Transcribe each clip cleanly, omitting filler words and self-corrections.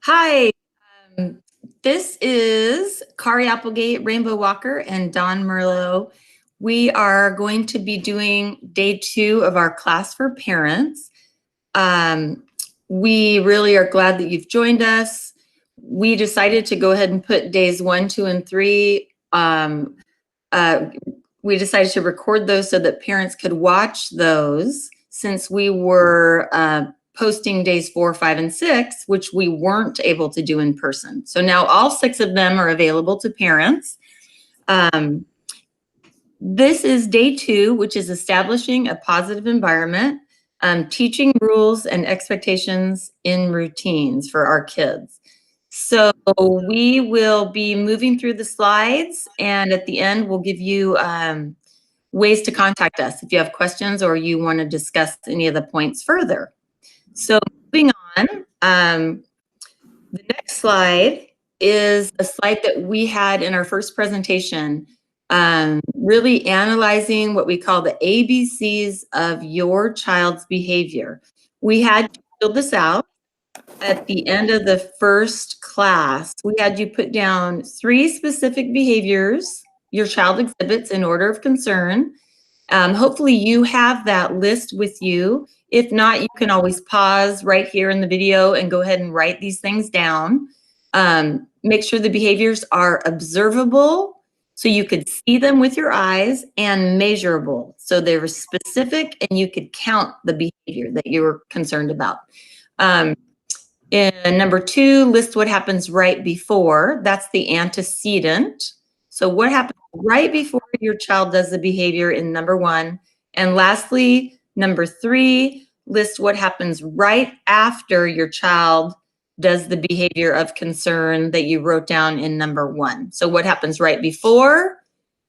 Hi, um, this is Kari Applegate, Rainbow Walker, and Don Merlot. We are going to be doing day 2 of our class for parents. We really are glad that you've joined us. We decided to go ahead and put days 1, 2, and 3. We decided to record those so that parents could watch those since we were posting days 4, 5, and 6, which we weren't able to do in person. So now all 6 of them are available to parents. This is day 2, which is establishing a positive environment, teaching rules and expectations in routines for our kids. So we will be moving through the slides, and at the end, we'll give you ways to contact us if you have questions or you want to discuss any of the points further. So moving on, the next slide is a slide that we had in our first presentation, really analyzing what we call the ABCs of your child's behavior. We had to fill this out at the end of the first class. We had you put down 3 specific behaviors your child exhibits in order of concern. Hopefully you have that list with you. If not, you can always pause right here in the video and go ahead and write these things down. Make sure the behaviors are observable so you could see them with your eyes, and measurable so they were specific and you could count the behavior that you were concerned about. In number 2, list what happens right before. That's the antecedent. So what happens right before your child does the behavior in number 1. And lastly, number 3, list what happens right after your child does the behavior of concern that you wrote down in number 1. So what happens right before,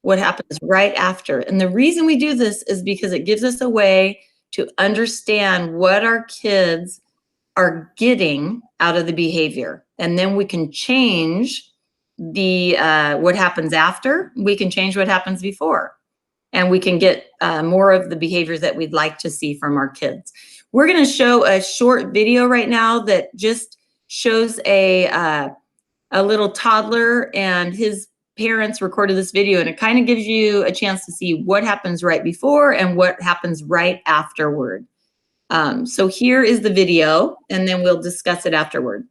what happens right after. And the reason we do this is because it gives us a way to understand what our kids are getting out of the behavior. And then we can change the what happens after. We can change what happens before. And we can get more of the behaviors that we'd like to see from our kids. We're going to show a short video right now that just shows a little toddler, and his parents recorded this video, and it kind of gives you a chance to see what happens right before and what happens right afterward. So here is the video, and then we'll discuss it afterward.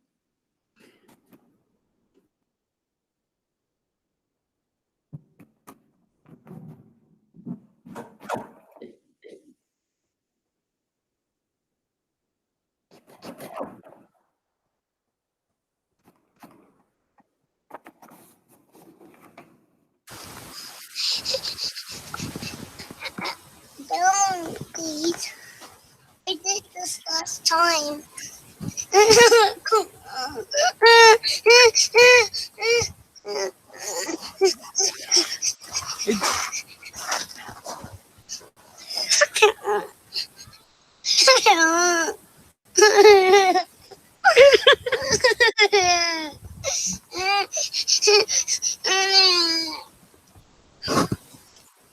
Don't, please. I did this last time.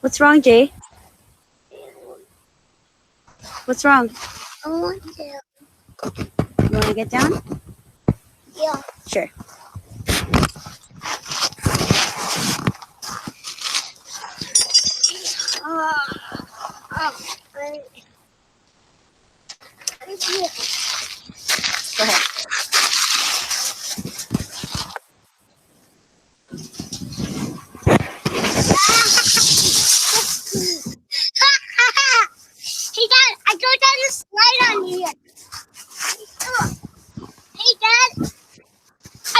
What's wrong, Jay? What's wrong? I want to. You want to get down? Yeah. Sure. Go ahead. Hey, Dad, I go down the slide on here. Hey, Dad, I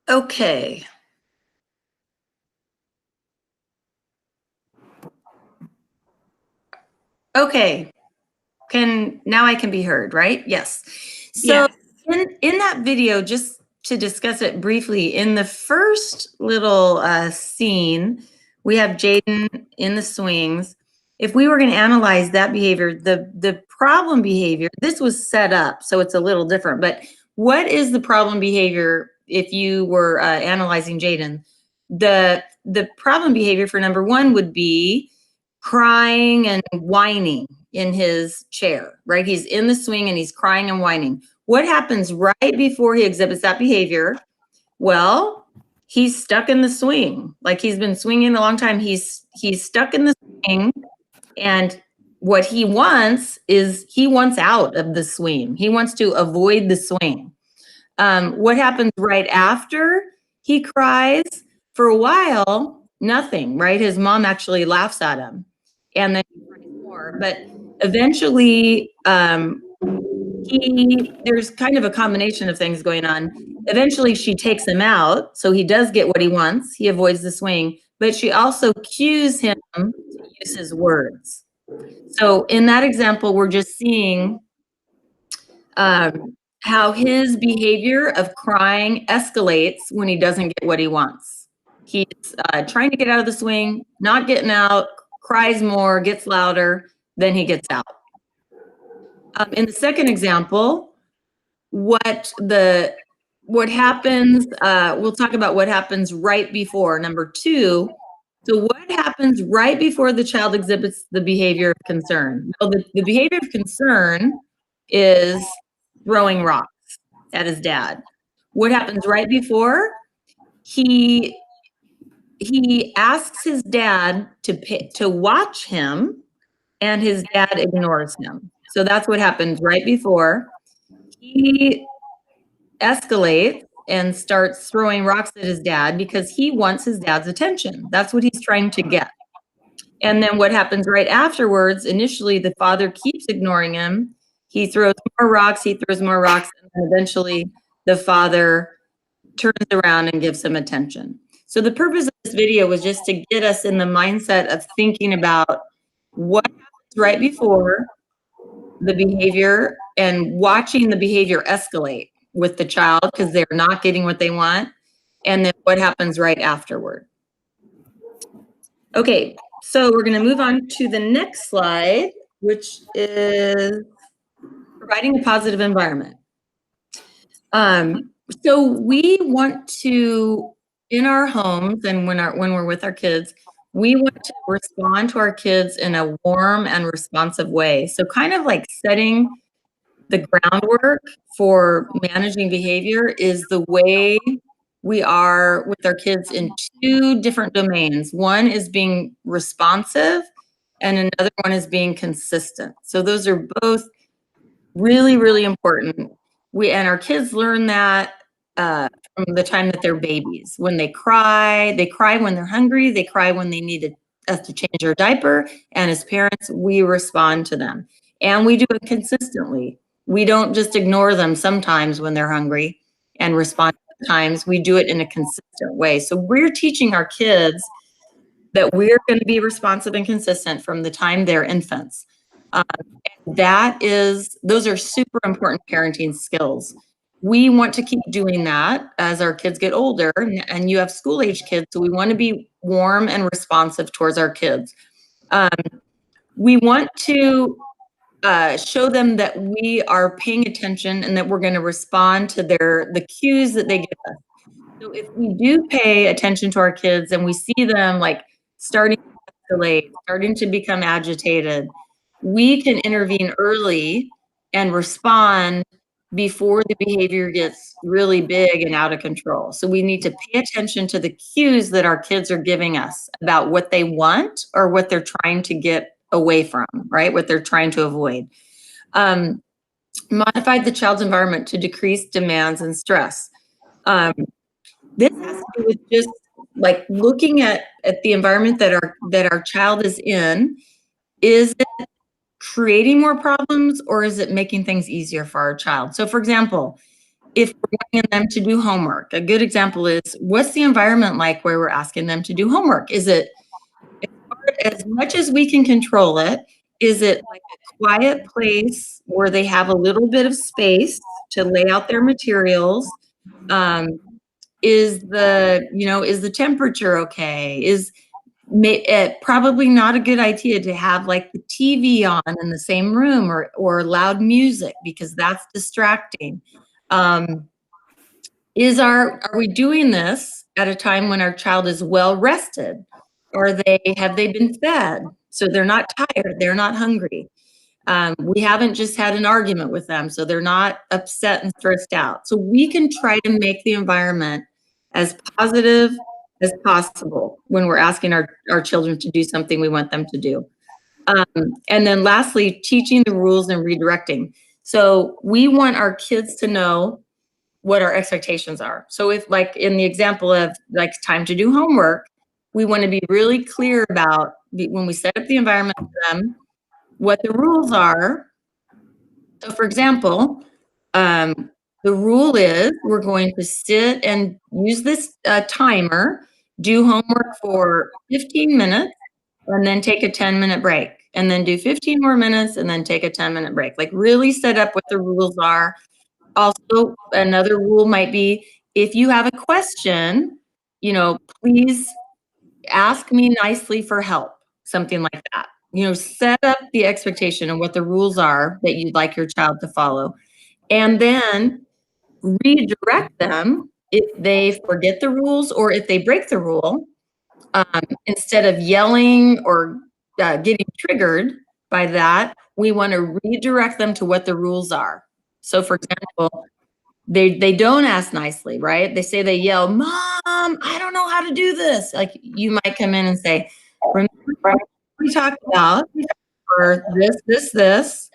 Okay. Okay. Now I can be heard, right? Yes. So in that video, just to discuss it briefly, in the first little scene, we have Jaden in the swings. If we were going to analyze that behavior, the problem behavior, this was set up, so it's a little different. But what is the problem behavior if you were analyzing Jaden? The problem behavior for number one would be crying and whining in his chair, right? He's in the swing and he's crying and whining. What happens right before he exhibits that behavior? Well, he's stuck in the swing. Like he's been swinging a long time. He's stuck in the swing, and what he wants is he wants out of the swing. He wants to avoid the swing. What happens right after he cries? For a while, nothing, right? His mom actually laughs at him, and then he cries more. But eventually, there's kind of a combination of things going on. Eventually, she takes him out, so he does get what he wants. He avoids the swing, but she also cues him to use his words. So in that example, we're just seeing how his behavior of crying escalates when he doesn't get what he wants. He's trying to get out of the swing, not getting out, cries more, gets louder, then he gets out. In the second example, what happens, we'll talk about what happens right before, number two. So what happens right before the child exhibits the behavior of concern? Well, the behavior of concern is throwing rocks at his dad. What happens right before? He asks his dad to watch him, and his dad ignores him. So that's what happens right before. He escalates and starts throwing rocks at his dad because he wants his dad's attention. That's what he's trying to get. And then what happens right afterwards, initially the father keeps ignoring him. He throws more rocks, and then eventually the father turns around and gives him attention. So the purpose of this video was just to get us in the mindset of thinking about what happens right before the behavior and watching the behavior escalate with the child because they're not getting what they want, and then what happens right afterward. Okay, so we're going to move on to the next slide, which is providing a positive environment. So we want to, in our homes and when we're with our kids, we want to respond to our kids in a warm and responsive way. So kind of like setting the groundwork for managing behavior is the way we are with our kids in two different domains. One is being responsive and another one is being consistent. So those are both really, really important. And our kids learn that from the time that they're babies. When they cry when they're hungry, they cry when they need us to change their diaper, and as parents, we respond to them. And we do it consistently. We don't just ignore them sometimes when they're hungry and respond to times. We do it in a consistent way. So we're teaching our kids that we're going to be responsive and consistent from the time they're infants. Those are super important parenting skills. We want to keep doing that as our kids get older, and you have school age kids, so we want to be warm and responsive towards our kids. We want to show them that we are paying attention and that we're going to respond to the cues that they give us. So if we do pay attention to our kids and we see them like starting to escalate, starting to become agitated, we can intervene early and respond before the behavior gets really big and out of control. So we need to pay attention to the cues that our kids are giving us about what they want or what they're trying to get away from, right? What they're trying to avoid. Modify the child's environment to decrease demands and stress. This has to do with just like looking at the environment that our child is in. Is it creating more problems, or is it making things easier for our child? So for example, if we're asking them to do homework, a good example is, what's the environment like where we're asking them to do homework? Is it, as much as we can control it, is it like a quiet place where they have a little bit of space to lay out their materials? Is the temperature okay? Is probably not a good idea to have like the TV on in the same room, or loud music, because that's distracting. Are we doing this at a time when our child is well rested? Or have they been fed? So they're not tired, they're not hungry. We haven't just had an argument with them, so they're not upset and stressed out. So we can try to make the environment as positive as possible when we're asking our children to do something we want them to do. And then lastly, teaching the rules and redirecting. So we want our kids to know what our expectations are. So if, like in the example of like time to do homework, we want to be really clear about when we set up the environment for them, what the rules are. So for example, the rule is we're going to sit and use this timer, do homework for 15 minutes, and then take a 10-minute break, and then do 15 more minutes, and then take a 10-minute break. Like really set up what the rules are. Also, another rule might be, if you have a question, please ask me nicely for help, something like that. Set up the expectation of what the rules are that you'd like your child to follow, and then redirect them if they forget the rules or if they break the rule. Instead of yelling or getting triggered by that, we want to redirect them to what the rules are. So for example, they don't ask nicely, right? They say, they yell, "Mom, I don't know how to do this." Like you might come in and say, "Remember what we talked about for this.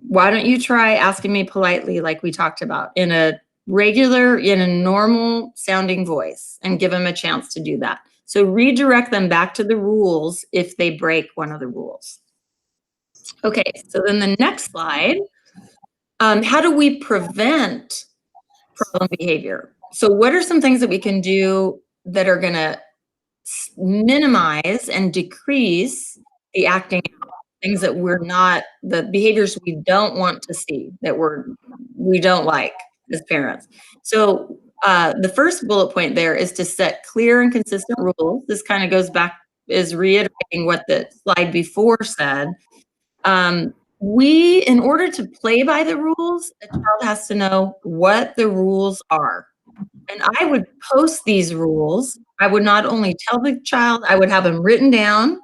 Why don't you try asking me politely like we talked about in a normal sounding voice," and give them a chance to do that. So redirect them back to the rules if they break one of the rules. Okay, so then the next slide, how do we prevent problem behavior? So what are some things that we can do that are gonna minimize and decrease the acting out, things that the behaviors we don't want to see, that we don't like as parents? So the first bullet point there is to set clear and consistent rules. This kind of goes back, is reiterating what the slide before said. In order to play by the rules, a child has to know what the rules are. And I would post these rules. I would not only tell the child, I would have them written down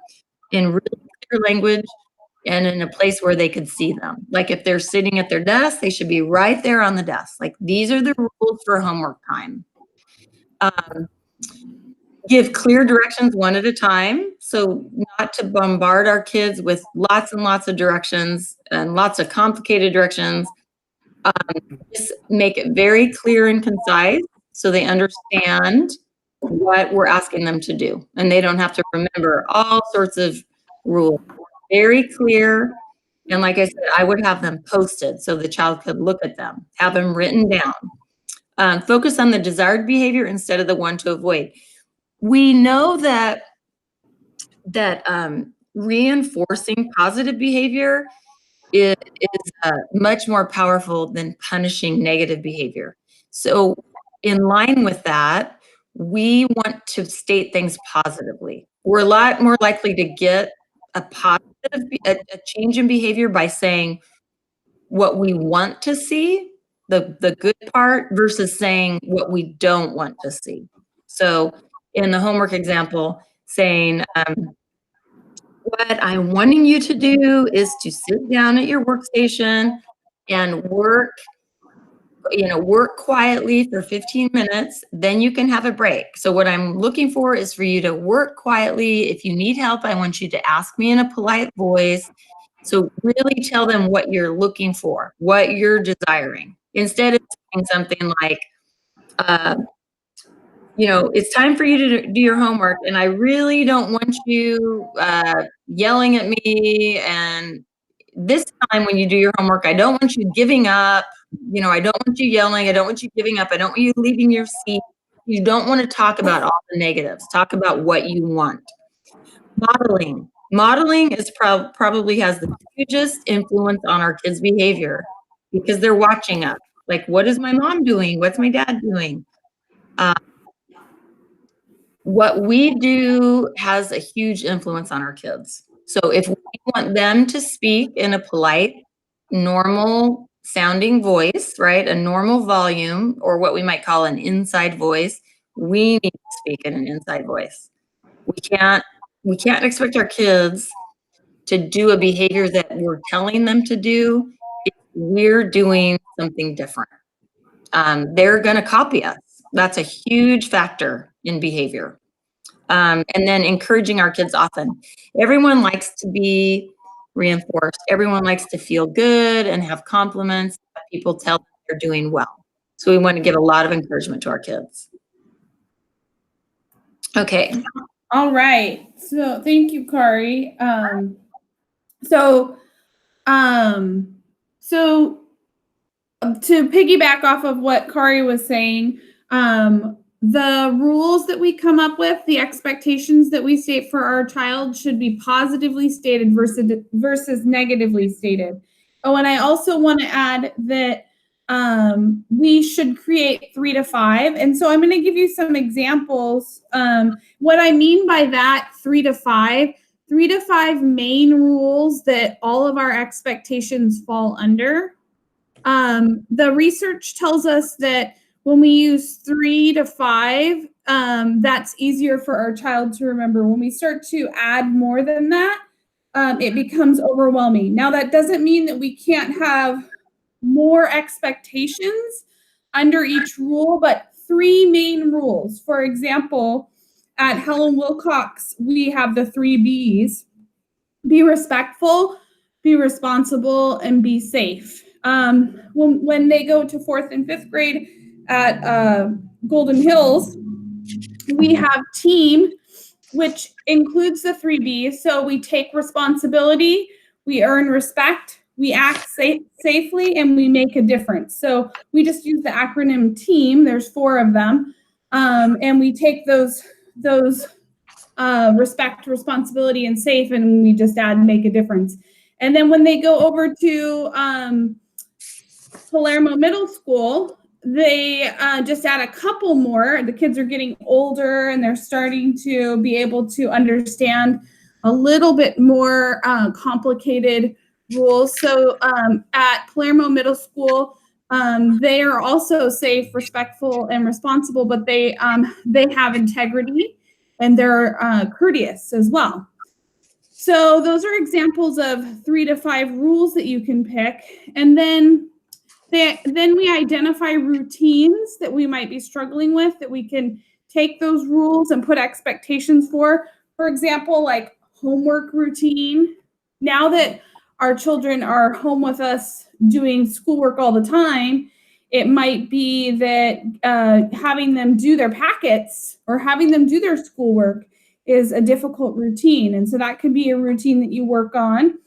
in really clear language and in a place where they could see them. Like if they're sitting at their desk, they should be right there on the desk. Like, these are the rules for homework time. Give clear directions one at a time. So not to bombard our kids with lots and lots of directions and lots of complicated directions. Just make it very clear and concise so they understand what we're asking them to do. And they don't have to remember all sorts of rules. Very clear. And like I said, I would have them posted so the child could look at them, have them written down. Focus on the desired behavior instead of the one to avoid. We know that reinforcing positive behavior is much more powerful than punishing negative behavior. So in line with that, we want to state things positively. We're a lot more likely to get a change in behavior by saying what we want to see, the good part, versus saying what we don't want to see. So in the homework example, saying, what I'm wanting you to do is to sit down at your workstation and work quietly for 15 minutes, then you can have a break. So what I'm looking for is for you to work quietly. If you need help, I want you to ask me in a polite voice. So really tell them what you're looking for, what you're desiring, instead of saying something like, it's time for you to do your homework, and I really don't want you yelling at me. And this time when you do your homework, I don't want you giving up. I don't want you yelling. I don't want you giving up. I don't want you leaving your seat. You don't want to talk about all the negatives. Talk about what you want. Modeling. Modeling is probably has the hugest influence on our kids' behavior because they're watching us. Like, what is my mom doing? What's my dad doing? What we do has a huge influence on our kids. So if we want them to speak in a polite, normal sounding voice, right? A normal volume, or what we might call an inside voice, we need to speak in an inside voice. We can't expect our kids to do a behavior that we're telling them to do if we're doing something different. They're going to copy us. That's a huge factor in behavior. And then encouraging our kids often. Everyone likes to be reinforced. Everyone likes to feel good and have compliments that people tell them they're doing well. So we want to give a lot of encouragement to our kids. Okay. All right. So thank you, Kari. So to piggyback off of what Kari was saying, the rules that we come up with, the expectations that we state for our child should be positively stated versus negatively stated. Oh, and I also want to add that we should create 3 to 5. And so I'm going to give you some examples. What I mean by that 3 to 5 main rules that all of our expectations fall under. The research tells us that when we use 3 to 5, that's easier for our child to remember. When we start to add more than that, it becomes overwhelming. Now, that doesn't mean that we can't have more expectations under each rule, but 3 main rules. For example, at Helen Wilcox, we have the 3 B's: be respectful, be responsible, and be safe. When they go to 4th and 5th grade at Golden Hills, we have team, which includes the 3 B's. So we take responsibility, we earn respect, we act safely, and we make a difference. So we just use the acronym TEAM. There's 4 of them. And we take those respect, responsibility, and safe, and we just add make a difference. And then when they go over to Palermo Middle School, they just add a couple more. The kids are getting older and they're starting to be able to understand a little bit more complicated rules. So at Palermo Middle School, they are also safe, respectful, and responsible, but they have integrity and they're courteous as well. So those are examples of 3 to 5 rules that you can pick. And then we identify routines that we might be struggling with, that we can take those rules and put expectations for. For example, like homework routine. Now that our children are home with us doing schoolwork all the time, it might be that having them do their packets or having them do their schoolwork is a difficult routine. And so that could be a routine that you work on.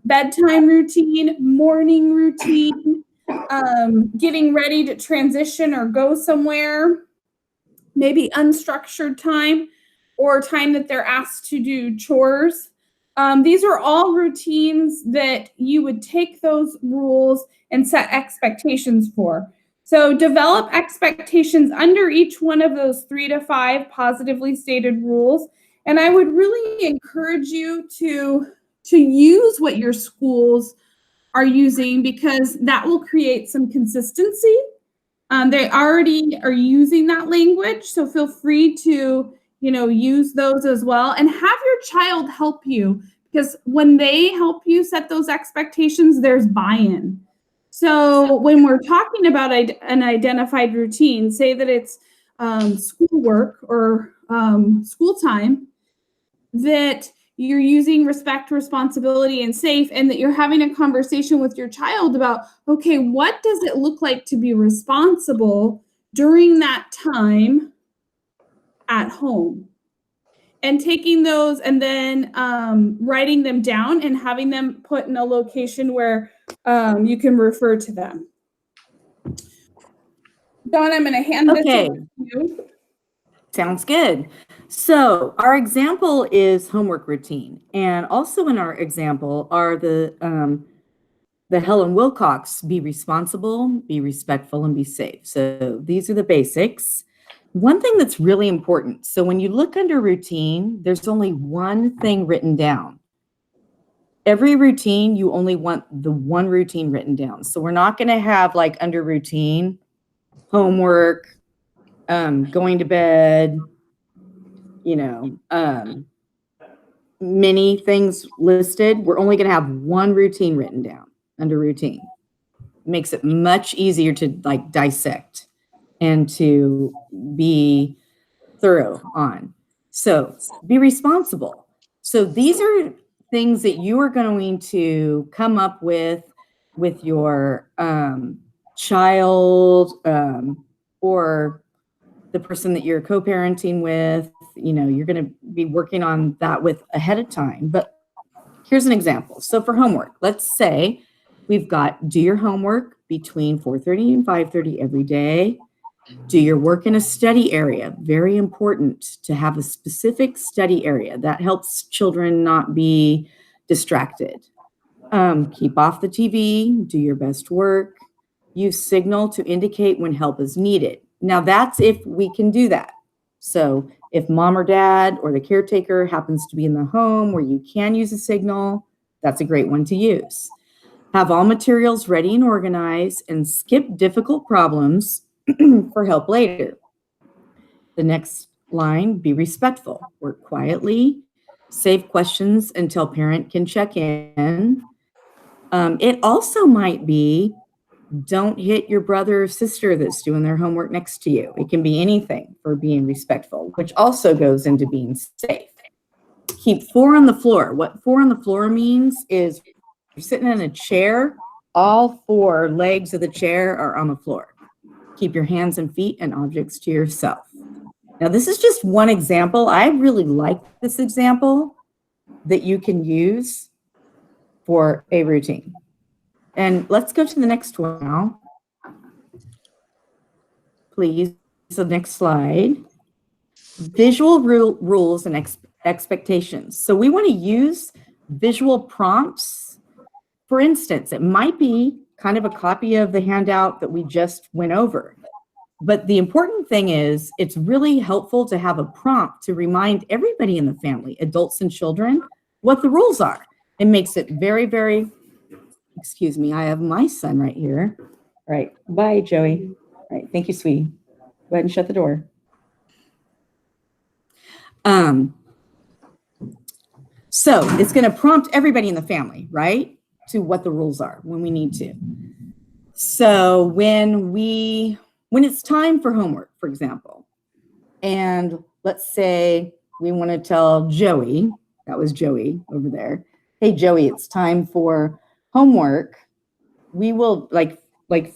Bedtime routine, morning routine, getting ready to transition or go somewhere, maybe unstructured time or time that they're asked to do chores. These are all routines that you would take those rules and set expectations for. So develop expectations under each one of those 3 to 5 positively stated rules. And I would really encourage you to use what your schools are using, because that will create some consistency. They already are using that language, so feel free to use those as well, and have your child help you, because when they help you set those expectations, there's buy-in. So when we're talking about an identified routine, say that it's schoolwork or school time, that you're using respect, responsibility, and safe, and that you're having a conversation with your child about, okay, what does it look like to be responsible during that time at home. And taking those and then writing them down and having them put in a location where you can refer to them. Dawn, I'm going to hand this over to you. Sounds good. So our example is homework routine. And also in our example are the Helen Wilcox, be responsible, be respectful, and be safe. So these are the basics. One thing that's really important. So when you look under routine, there's only one thing written down. Every routine, you only want the one routine written down. So we're not going to have like under routine, homework, going to bed, many things listed. We're only going to have one routine written down under routine. It makes it much easier to like dissect and to be thorough on. So be responsible. So these are things that you are going to come up with your child or the person that you're co-parenting with. You're going to be working on that with ahead of time. But here's an example. So for homework, let's say we've got do your homework between 4:30 and 5:30 every day. Do your work in a study area. Very important to have a specific study area. That helps children not be distracted. Keep off the TV. Do your best work. Use signal to indicate when help is needed. Now that's if we can do that. So if mom or dad or the caretaker happens to be in the home where you can use a signal, that's a great one to use. Have all materials ready and organized and skip difficult problems for help later. The next line, be respectful. Work quietly. Save questions until parent can check in. It also might be don't hit your brother or sister that's doing their homework next to you. It can be anything for being respectful, which also goes into being safe. Keep 4 on the floor. What 4 on the floor means is you're sitting in a chair, all 4 legs of the chair are on the floor. Keep your hands and feet and objects to yourself. Now, this is just one example. I really like this example that you can use for a routine. And let's go to the next one now. Please, so next slide. Visual rules and expectations. So we want to use visual prompts. For instance, it might be kind of a copy of the handout that we just went over. But the important thing is it's really helpful to have a prompt to remind everybody in the family, adults and children, what the rules are. It makes it very, very, excuse me, I have my son right here. All right, bye, Joey. All right, thank you, sweetie. Go ahead and shut the door. So it's going to prompt everybody in the family, right, to what the rules are when we need to. So when it's time for homework, for example, and let's say we want to tell Joey, that was Joey over there, hey, Joey, it's time for homework. We will like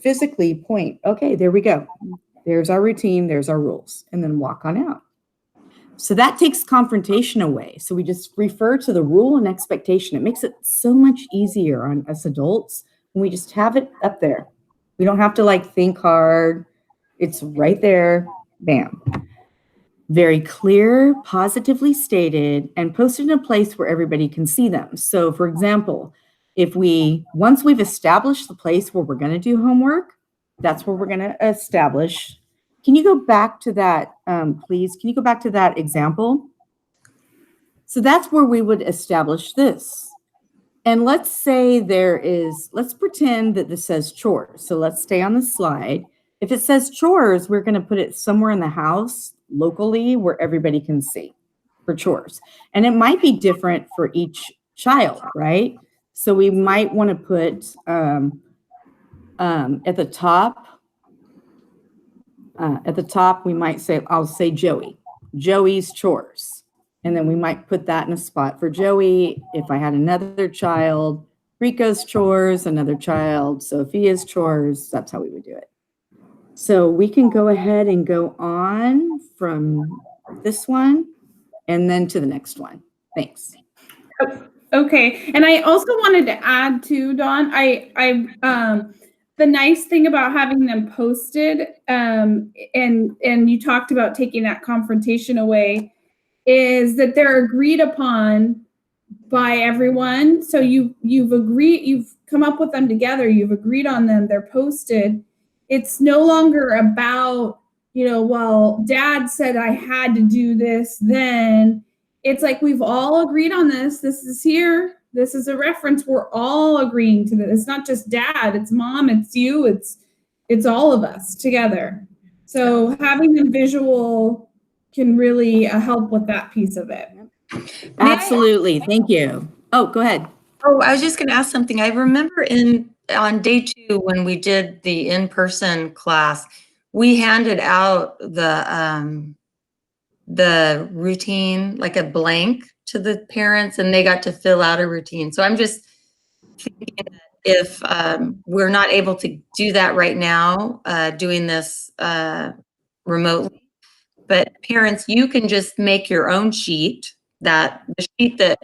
physically point, okay, there we go. There's our routine, there's our rules, and then walk on out. So that takes confrontation away. So we just refer to the rule and expectation. It makes it so much easier on us adults when we just have it up there. We don't have to like think hard. It's right there, bam. Very clear, positively stated, and posted in a place where everybody can see them. So for example, once we've established the place where we're gonna do homework, that's where we're gonna establish. Can you go back to that, please? Can you go back to that example? So that's where we would establish this. And let's say let's pretend that this says chores. So let's stay on the slide. If it says chores, we're going to put it somewhere in the house locally where everybody can see for chores. And it might be different for each child, right? So we might want to put at the top, we might say, I'll say Joey, Joey's chores. And then we might put that in a spot for Joey. If I had another child, Rico's chores, another child, Sophia's chores, that's how we would do it. So we can go ahead and go on from this one and then to the next one. Thanks. Okay, and I also wanted to add too, Dawn, the nice thing about having them posted, and you talked about taking that confrontation away, is that they're agreed upon by everyone. So you've come up with them together, you've agreed on them, they're posted. It's no longer about, well, Dad said I had to do this then. It's like, we've all agreed on this. This is here. This is a reference. We're all agreeing to this. It's not just Dad, it's Mom, it's you, it's all of us together. So having them visual can really help with that piece of it. Absolutely. Thank you. Oh, go ahead. Oh, I was just going to ask something. I remember on day 2 when we did the in-person class, we handed out the routine, like a blank, to the parents, and they got to fill out a routine. So I'm just thinking that if we're not able to do that right now, doing this remotely, but parents, you can just make your own sheet. The sheet that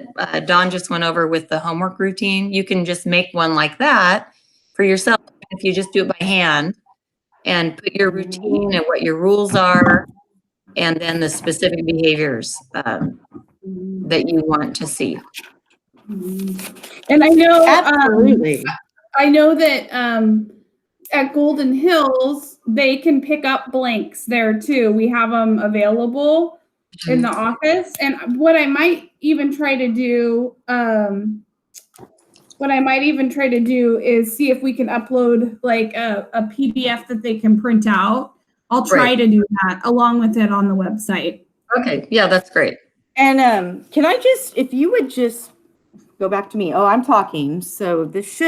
Dawn just went over with the homework routine, you can just make one like that for yourself. If you just do it by hand and put your routine and what your rules are, and then the specific behaviors that you want to see. And I know, Absolutely. I know that at Golden Hills, they can pick up blanks there too. We have them available in the office. And what I might even try to do, is see if we can upload like a PDF that they can print out. I'll try to do that along with it on the website. Okay, yeah, that's great. And can I just, if you would just go back to me. Oh, I'm talking. So it's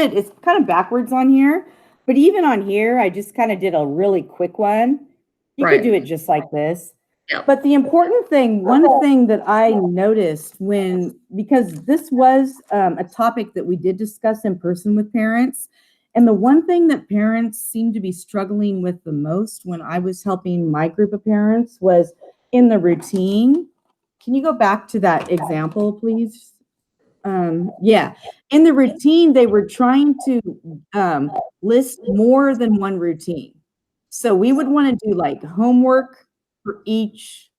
kind of backwards on here, but even on here, I just kind of did a really quick one. You could do it just like this. Yep. But the important thing, one thing that I noticed because this was a topic that we did discuss in person with parents, and the one thing that parents seemed to be struggling with the most when I was helping my group of parents was in the routine. Can you go back to that example, please? Yeah. In the routine, they were trying to list more than one routine. So we would want to do like homework for each.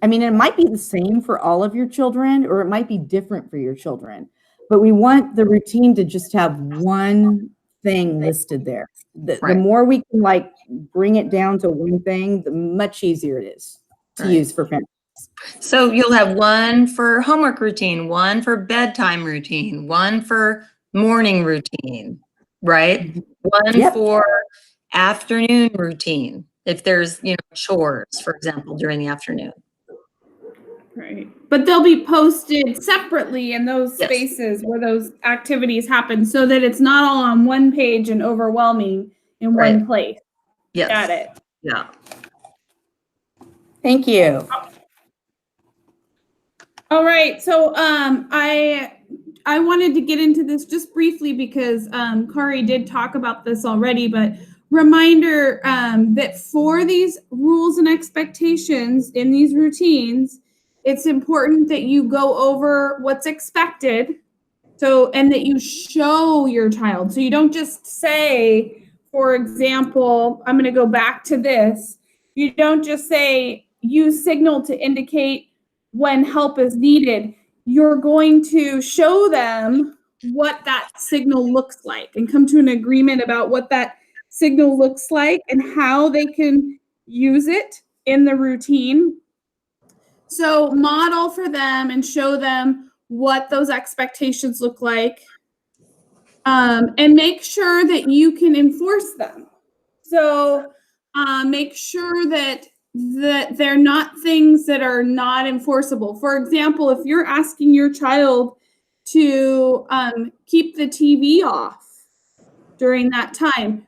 I mean, it might be the same for all of your children, or it might be different for your children, but we want the routine to just have one thing listed there. The more we can like bring it down to one thing, the much easier it is to use for parents. So you'll have one for homework routine, one for bedtime routine, one for morning routine, right? One for afternoon routine, if there's, chores, for example, during the afternoon. Right. But they'll be posted separately in those spaces where those activities happen so that it's not all on one page and overwhelming in one place. Yes. Got it. Yeah. Thank you. All right. So I wanted to get into this just briefly because Kari did talk about this already, but reminder that for these rules and expectations in these routines, it's important that you go over what's expected. So, and that you show your child. So you don't just say, for example, I'm going to go back to this. You don't just say, use signal to indicate when help is needed. You're going to show them what that signal looks like and come to an agreement about what that signal looks like and how they can use it in the routine. So model for them and show them what those expectations look like, and make sure that you can enforce them. So make sure that they're not things that are not enforceable. For example, if you're asking your child to keep the TV off during that time,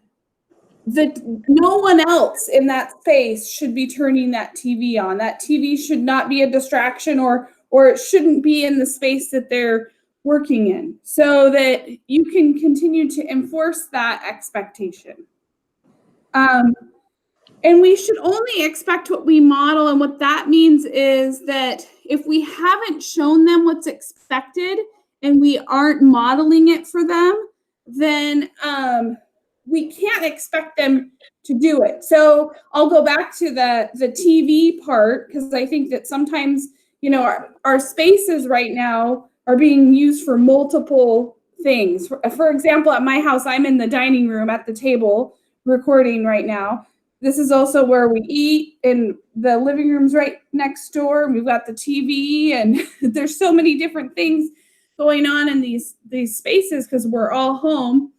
no one else in that space should be turning that TV on. That TV should not be a distraction, or it shouldn't be in the space that they're working in, so that you can continue to enforce that expectation. And we should only expect what we model. And what that means is that if we haven't shown them what's expected and we aren't modeling it for them, then we can't expect them to do it. So I'll go back to the TV part, because I think that sometimes, you know, our spaces right now are being used for multiple things. For example, at my house, I'm in the dining room at the table recording right now. This is also where we eat, and the living room's right next door. We've got the TV, and there's so many different things going on in these spaces because we're all home.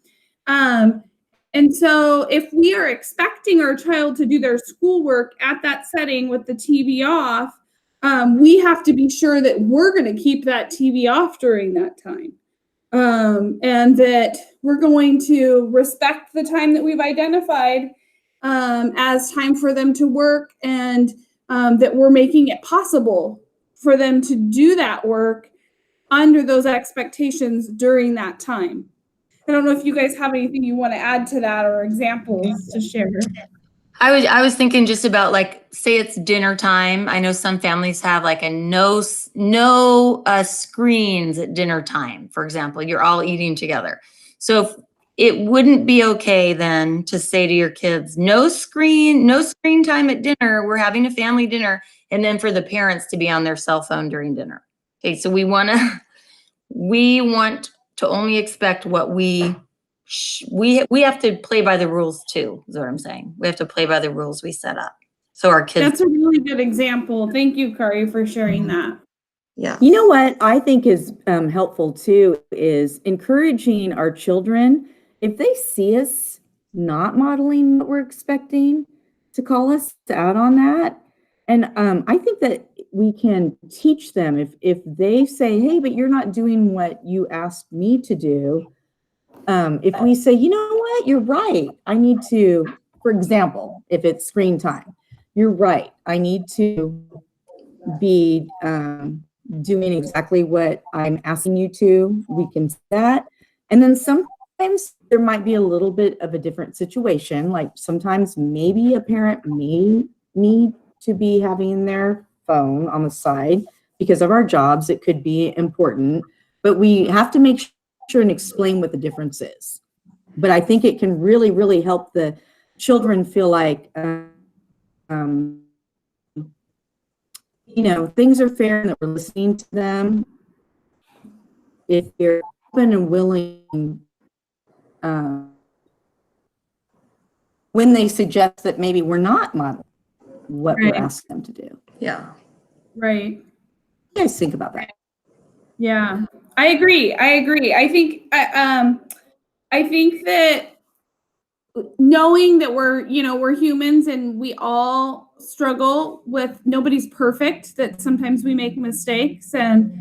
And so if we are expecting our child to do their schoolwork at that setting with the TV off, we have to be sure that we're going to keep that TV off during that time. And that we're going to respect the time that we've identified as time for them to work, and that we're making it possible for them to do that work under those expectations during that time. I don't know if you guys have anything you want to add to that or examples to share. I was thinking just about, like, say it's dinner time. I know some families have like a no screens at dinner time, for example. You're all eating together. So it wouldn't be okay then to say to your kids, no screen time at dinner. We're having a family dinner. And then for the parents to be on their cell phone during dinner. Okay, so we want to only expect what we have to play by the rules too, is what I'm saying. We have to play by the rules we set up. So our kids. That's a really good example. Thank you, Kari, for sharing that. Yeah. You know what I think is helpful too is encouraging our children, if they see us not modeling what we're expecting, to call us out on that. And I think that we can teach them if they say, hey, but you're not doing what you asked me to do. If we say, you know what, you're right. I need to, for example, if it's screen time, you're right. I need to be doing exactly what I'm asking you to. We can say that. And then sometimes there might be a little bit of a different situation. Like sometimes maybe a parent may need to be having their phone on the side because of our jobs. It could be important, but we have to make sure and explain what the difference is. But I think it can really, really help the children feel like, you know, things are fair and that we're listening to them. If you're open and willing, when they suggest that maybe we're not modeling what we're asking them to do. Yeah. Right. What do you guys think about that? Yeah, I agree. I think that knowing that we're humans and we all struggle with, nobody's perfect, that sometimes we make mistakes, and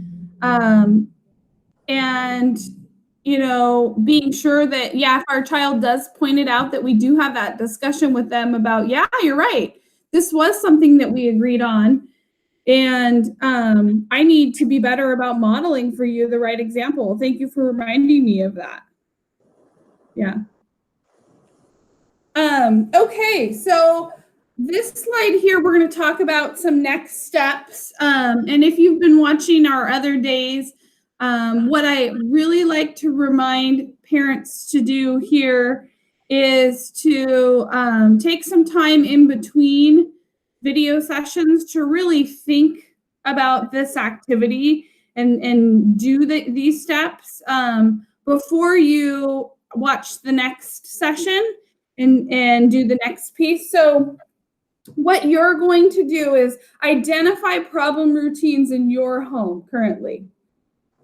you know, being sure that, yeah, if our child does point it out, that we do have that discussion with them about, yeah, you're right. This was something that we agreed on. And I need to be better about modeling for you the right example. Thank you for reminding me of that. Yeah. Okay, so this slide here, we're going to talk about some next steps. And if you've been watching our other days, what I really like to remind parents to do here is to take some time in between video sessions to really think about this activity and do these steps before you watch the next session and do the next piece. So what you're going to do is identify problem routines in your home currently.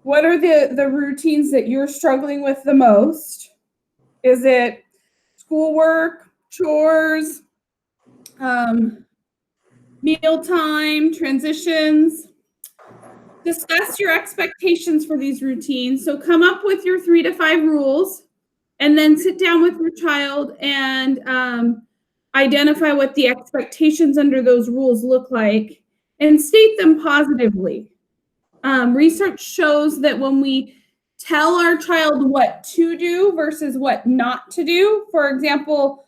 What are the routines that you're struggling with the most? Is it schoolwork, chores, mealtime, transitions? Discuss your expectations for these routines. So come up with your 3 to 5 rules and then sit down with your child and identify what the expectations under those rules look like and state them positively. Research shows that when we tell our child what to do versus what not to do, for example,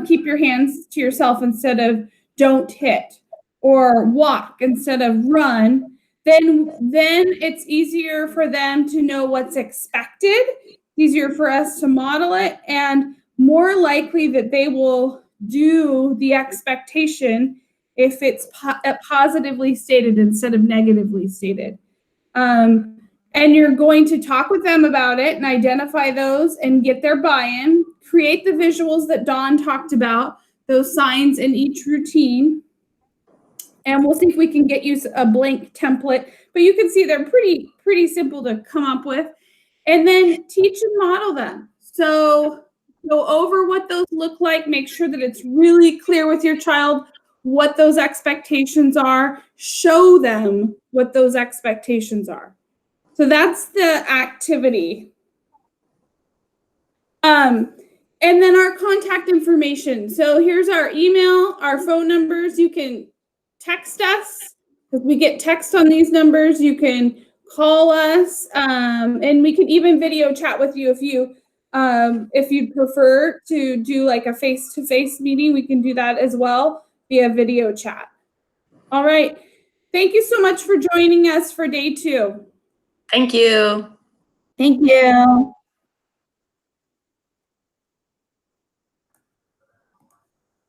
keep your hands to yourself instead of don't hit, or walk instead of run, then it's easier for them to know what's expected, easier for us to model it, and more likely that they will do the expectation if it's positively stated instead of negatively stated. And you're going to talk with them about it and identify those and get their buy-in, create the visuals that Dawn talked about, those signs in each routine. And we'll see if we can get you a blank template, but you can see they're pretty simple to come up with. And then teach and model them. So go over what those look like, make sure that it's really clear with your child what those expectations are, show them what those expectations are. So that's the activity. And then our contact information. So here's our email, our phone numbers. You can text us, because we get text on these numbers. You can call us, and we can even video chat with you if you'd prefer to do like a face-to-face meeting. We can do that as well via video chat. All right. Thank you so much for joining us for day 2. Thank you. Thank you.